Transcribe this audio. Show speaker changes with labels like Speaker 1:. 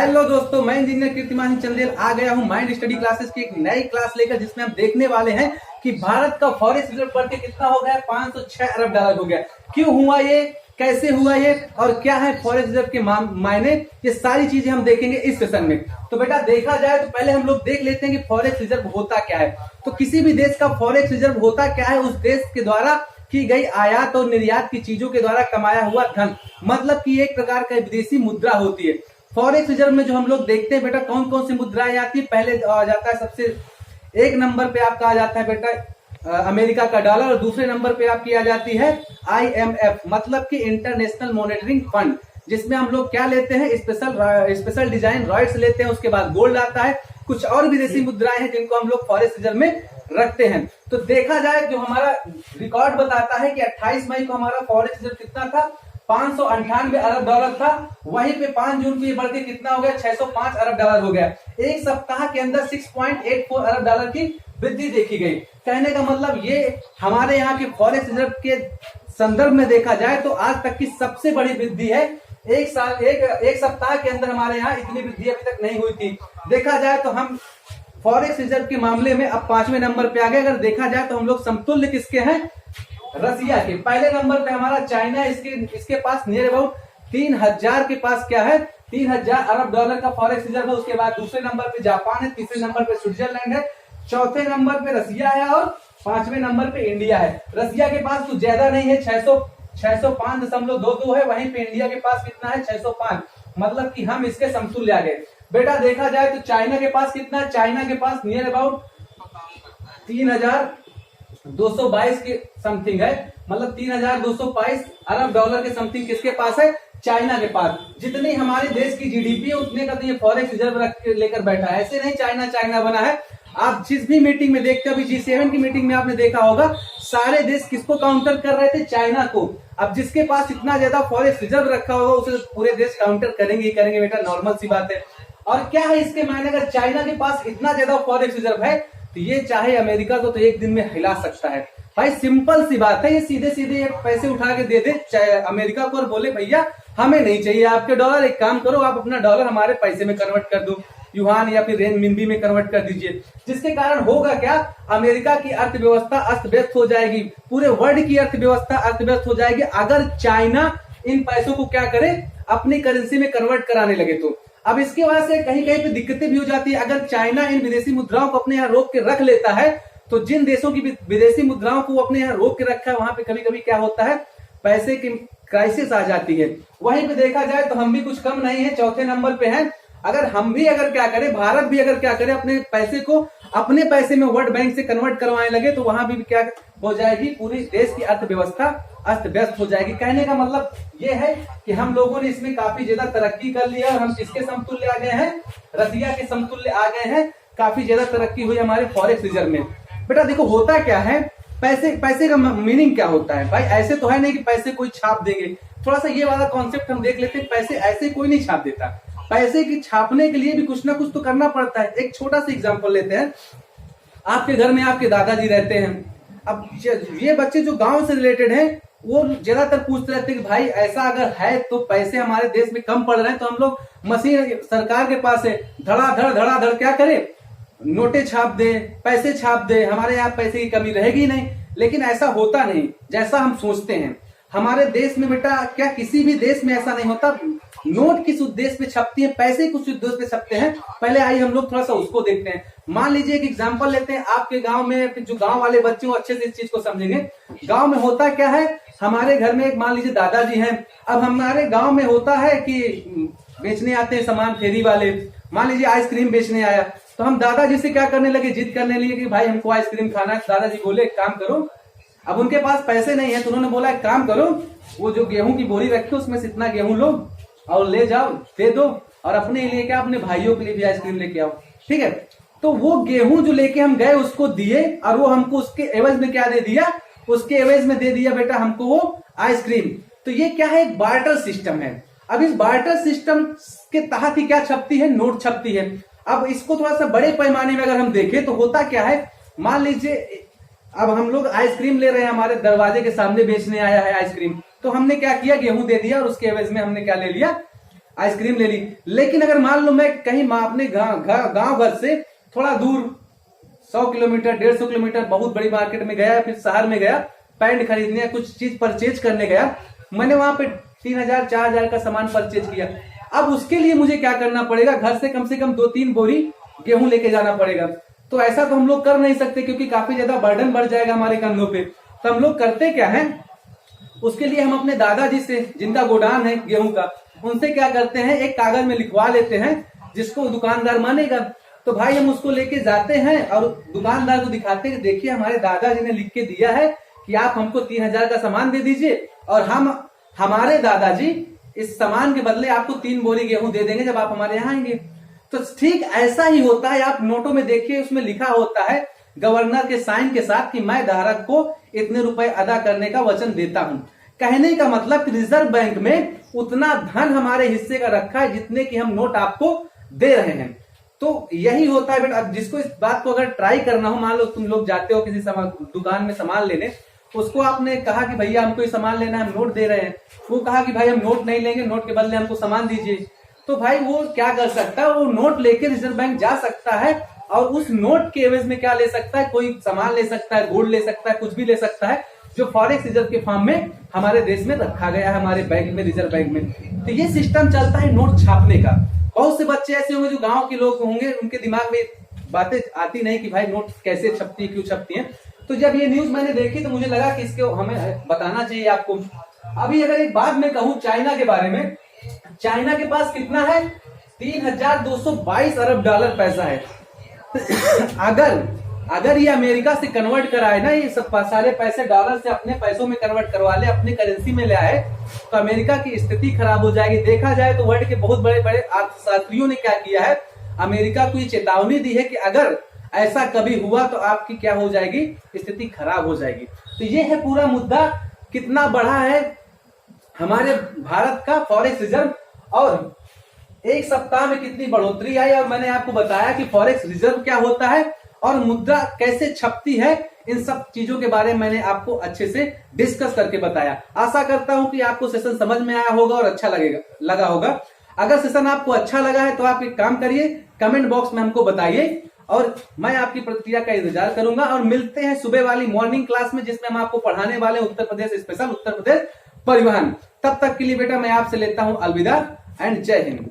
Speaker 1: Hello दोस्तों, मैं engineer कीर्तिमान चंदेल आ गया हूं माइंड स्टडी क्लासेस की एक नई क्लास लेकर, जिसमें हम देखने वाले हैं कि भारत का फॉरेक्स रिजर्व बढ़ के कितना हो गया। 506 अरब डॉलर हो गया। क्यों हुआ ये, कैसे हुआ ये, और क्या है फॉरेक्स रिजर्व के मायने, ये सारी चीजें हम देखेंगे इस सेशन में। तो बेटा देखा जाए तो पहले हम लोग देख लेते हैं कि फॉरेक्स रिजर्व होता क्या है। तो किसी भी देश का फॉरेक्स रिजर्व होता क्या है, उस देश के द्वारा की गई आयात और निर्यात की चीजों के द्वारा कमाया हुआ धन, मतलब कि एक प्रकार का विदेशी मुद्रा होती है। फॉरेक्स रिजर्व में जो हम लोग देखते हैं बेटा कौन कौन सी मुद्राएं आती है, पहले आ जाता है सबसे एक नंबर पे आपका आ जाता है बेटा अमेरिका का डॉलर, और दूसरे नंबर पे आपकी आ जाती है IMF, मतलब कि इंटरनेशनल मॉनेटरिंग फंड, जिसमें हम लोग क्या लेते हैं, स्पेशल डिजाइन रॉयट्स लेते हैं। उसके बाद गोल्ड आता है, कुछ और विदेशी मुद्राएं हैं जिनको हम लोग फॉरेक्स रिजर्व में रखते हैं। तो देखा जाए जो हमारा रिकॉर्ड बताता है कि 28 मई को हमारा फॉरेक्स रिजर्व कितना था, 598 अरब डॉलर था। वहीं पे 5 जून को ये बढ़ के कितना हो गया, 605 अरब डॉलर हो गया। एक सप्ताह के अंदर 6.84 अरब डॉलर की वृद्धि देखी गई। कहने का मतलब ये हमारे यहाँ के फॉरेक्स रिजर्व के संदर्भ में देखा जाए तो आज तक की सबसे बड़ी वृद्धि है। एक सप्ताह के अंदर हमारे यहाँ इतनी वृद्धि अभी तक नहीं हुई थी। देखा जाए तो हम फॉरेक्स रिजर्व के मामले में अब 5वें नंबर पे आ गए। अगर देखा जाए तो हम लोग समतुल्य किसके हैं, रसिया के। पहले नंबर पे हमारा चाइना, इसके पास नियर अबाउट 3000 के पास क्या है, 3000 अरब डॉलर का फॉरेक्स रिजर्व है। उसके बाद दूसरे नंबर पे जापान है, तीसरे नंबर पे स्विट्जरलैंड है, चौथे नंबर पे रसिया है और 5वें नंबर पे इंडिया है। रसिया के पास कुछ ज्यादा नहीं है, 605.22 है। वहीं पे इंडिया के पास कितना है, 605, मतलब कि हम इसके समतुल्य आ गए। बेटा देखा जाए तो चाइना के पास कितना है, चाइना के पास नियर अबाउट 3222 के समथिंग है, मतलब 3222 अरब डॉलर के समथिंग किसके पास है, चाइना के पास। जितनी हमारे देश की जीडीपी है उतने का तो ये फॉरेक्स रिजर्व रख के लेकर बैठा है। ऐसे नहीं चाइना बना है। आप जिस भी मीटिंग में देखते हो, अभी G7 की मीटिंग में आपने देखा होगा, सारे देश किसको काउंटर कर रहे थे, चाइना को। अब जिसके पास इतना ज्यादा फॉरेक्स रिजर्व रखा होगा उसे पूरे देश काउंटर करेंगे ही करेंगे बेटा, नॉर्मल सी बात है। और क्या है इसके मायने, अगर चाइना के पास इतना ज्यादा फॉरेक्स रिजर्व है तो ये चाहे अमेरिका को तो एक दिन में हिला सकता है। भाई सिंपल सी बात है, ये सीधे पैसे उठा के दे दे चाहे अमेरिका को और बोले भैया हमें नहीं चाहिए आपके डॉलर, एक काम करो आप अपना डॉलर हमारे पैसे में कन्वर्ट कर दो, युआन या फिर रेनमिनबी में कन्वर्ट कर दीजिए। जिसके कारण होगा क्या, अमेरिका की अर्थव्यवस्था अस्त व्यस्त हो जाएगी, पूरे वर्ल्ड की अर्थव्यवस्था अस्त व्यस्त हो जाएगी अगर चाइना इन पैसों को क्या करे, अपनी करेंसी में कन्वर्ट कराने लगे तो। अब इसकी वजह से कहीं कहीं पे दिक्कतें भी हो जाती है। अगर चाइना इन विदेशी मुद्राओं को अपने यहाँ रोक के रख लेता है तो जिन देशों की विदेशी मुद्राओं को अपने यहाँ रोक के रखा है वहां पे कभी कभी क्या होता है, पैसे की क्राइसिस आ जाती है। वहीं पे देखा जाए तो हम भी कुछ कम नहीं है, चौथे नंबर पे हैं। अगर हम भी अगर क्या करें, भारत भी अगर क्या करे, अपने पैसे को अपने पैसे में वर्ल्ड बैंक से कन्वर्ट करवाने लगे तो वहां भी क्या हो जाएगी, पूरी देश की अर्थव्यवस्था अस्त व्यस्त हो जाएगी। कहने का मतलब ये है कि हम लोगों ने इसमें काफी ज्यादा तरक्की कर लिया और हम किसके समतुल्य आ गए हैं, रसिया के समतुल्य आ गए हैं। काफी ज्यादा तरक्की हुई हमारे फॉरेक्स रिजर्व में। बेटा देखो होता क्या है, पैसे का मीनिंग क्या होता है। भाई ऐसे तो है नहीं कि पैसे कोई छाप देंगे, थोड़ा सा ये वाला कॉन्सेप्ट हम देख लेते हैं। पैसे ऐसे कोई नहीं छाप देता, पैसे की छापने के लिए भी कुछ ना कुछ तो करना पड़ता है। एक छोटा सा एग्जांपल लेते हैं, आपके घर में आपके दादाजी रहते हैं। अब ये बच्चे जो गांव से रिलेटेड हैं वो ज्यादातर पूछते रहते हैं कि भाई ऐसा अगर है तो पैसे हमारे देश में कम पड़ रहे हैं तो हम लोग मशीन सरकार के पास है, धड़ाधड़ क्या करे, नोटे छाप दे, पैसे छाप दे, हमारे यहाँ पैसे की कमी रहेगी नहीं। लेकिन ऐसा होता नहीं जैसा हम सोचते हैं। हमारे देश में बेटा क्या किसी भी देश में ऐसा नहीं होता। नोट किस उद्देश्य पे छपती है, पैसे कुछ उद्देश्य पे छपते हैं। पहले आइए हम लोग थोड़ा सा उसको देखते हैं। मान लीजिए एक एग्जांपल लेते हैं, आपके गांव में जो गांव वाले बच्चे हो अच्छे से इस चीज को समझेंगे। गांव में होता क्या है, हमारे घर में एक मान लीजिए दादाजी हैं। अब हमारे गांव में होता है कि बेचने आते हैं सामान फेरी वाले, मान लीजिए आइसक्रीम बेचने आया तो हम दादाजी से क्या करने लगे, जिद करने लगे कि भाई हमको आइसक्रीम खाना है। दादाजी बोले एक काम करो, अब उनके पास पैसे नहीं है तो उन्होंने बोला एक काम करो, वो जो गेहूं की बोरी रखी उसमें से इतना गेहूं लो और ले जाओ दे दो, और अपने लिए क्या अपने भाइयों के लिए भी आइसक्रीम लेके आओ, ठीक है। तो वो गेहूं जो लेके हम गए उसको दिए और वो हमको उसके एवज में क्या दे दिया, उसके एवज में दे दिया बेटा हमको वो आइसक्रीम। तो ये क्या है, एक बार्टर सिस्टम है। अब इस बार्टर सिस्टम के तहत ही क्या छपती है, नोट छपती है। अब इसको थोड़ा सा बड़े पैमाने में अगर हम देखें तो होता क्या है, मान लीजिए अब हम लोग आइसक्रीम ले रहे हैं, हमारे दरवाजे के सामने बेचने आया है आइसक्रीम, तो हमने क्या किया, गेहूं दे दिया और उसके एवज में हमने क्या ले लिया, आइसक्रीम ले ली। लेकिन अगर मान लो मैं कहीं अपने गांव घर से थोड़ा दूर 100 किलोमीटर 150 किलोमीटर बहुत बड़ी मार्केट में गया, फिर शहर में गया पैंट खरीदने, कुछ चीज परचेज करने गया, मैंने वहां पे 3000 4000 का सामान परचेज किया। अब उसके लिए मुझे क्या करना पड़ेगा, घर से कम 2-3 बोरी गेहूं लेके जाना पड़ेगा। तो ऐसा तो हम लोग कर नहीं सकते क्योंकि काफी ज्यादा बर्डन बढ़ जाएगा हमारे कंधों पे। तो हम लोग करते क्या है, उसके लिए हम अपने दादाजी से जिनका गोदाम है गेहूं का, उनसे क्या करते हैं, एक कागज में लिखवा लेते हैं जिसको दुकानदार मानेगा। तो भाई हम उसको लेके जाते हैं और दुकानदार को दिखाते हैं, देखिए हमारे दादाजी ने लिख के दिया है कि आप हमको 3000 का सामान दे दीजिए और हमारे दादाजी इस सामान के बदले आपको 3 बोरी गेहूं दे देंगे जब आप हमारे यहाँ आएंगे। तो ठीक ऐसा ही होता है, आप नोटों में देखिए उसमें लिखा होता है गवर्नर के साइन के साथ कि मैं धारक को इतने रुपए अदा करने का वचन देता हूं। कहने का मतलब रिजर्व बैंक में उतना धन हमारे हिस्से का रखा है जितने की हम नोट आपको दे रहे हैं। तो यही होता है बेटा, जिसको इस बात को अगर ट्राई करना हो, मान लो तुम लोग जाते हो किसी दुकान में सामान लेने, उसको आपने कहा कि भैया हमको ये सामान लेना है, हम नोट दे रहे हैं, वो कहा कि भाई हम नोट नहीं लेंगे, नोट के बदले हमको सामान दीजिए। तो भाई वो क्या कर सकता है, वो नोट लेके रिजर्व बैंक जा सकता है और उस नोट के एवज में क्या ले सकता है, कोई सामान ले सकता है, गोल्ड ले सकता है, कुछ भी ले सकता है जो फॉरेक्स रिजर्व के फॉर्म में हमारे देश में रखा गया है, हमारे बैंक में, रिजर्व बैंक में। तो ये सिस्टम चलता है नोट छापने का। बहुत से बच्चे ऐसे होंगे जो गांव के लोग होंगे, उनके दिमाग में बातें आती नहीं कि भाई नोट कैसे छपती है, क्यों छपती है। तो जब ये न्यूज मैंने देखी तो मुझे लगा कि इसको हमें बताना चाहिए आपको। अभी अगर एक बात मैं कहूं चाइना के बारे में, चाइना के पास कितना है, 3222 अरब डॉलर पैसा है। अगर ये अमेरिका से कन्वर्ट कराए ना, ये सब सारे पैसे डॉलर से अपने पैसों में कन्वर्ट करवा ले, अपने करेंसी में ले आए, तो अमेरिका की स्थिति खराब हो जाएगी। देखा जाए तो वर्ल्ड के बहुत बड़े बड़े अर्थशास्त्रियों ने क्या किया है, अमेरिका को ये चेतावनी दी है कि अगर ऐसा कभी हुआ तो आपकी क्या हो जाएगी, स्थिति खराब हो जाएगी। तो ये है पूरा मुद्दा, कितना बड़ा है हमारे भारत का फॉरेक्स रिजर्व और एक सप्ताह में कितनी बढ़ोतरी आई। और मैंने आपको बताया कि फॉरेक्स रिजर्व क्या होता है और मुद्रा कैसे छपती है, इन सब चीजों के बारे में मैंने आपको अच्छे से डिस्कस करके बताया। आशा करता हूं कि आपको सेशन समझ में आया होगा और अच्छा लगा होगा। अगर सेशन आपको अच्छा लगा है तो आप एक काम करिए, कमेंट बॉक्स में हमको बताइए और मैं आपकी प्रतिक्रिया का इंतजार करूंगा। और मिलते हैं सुबह वाली मॉर्निंग क्लास में जिसमें हम आपको पढ़ाने वाले उत्तर प्रदेश स्पेशल, उत्तर प्रदेश परिवहन। तब तक के लिए बेटा मैं आपसे लेता हूं अलविदा एंड जय हिंद।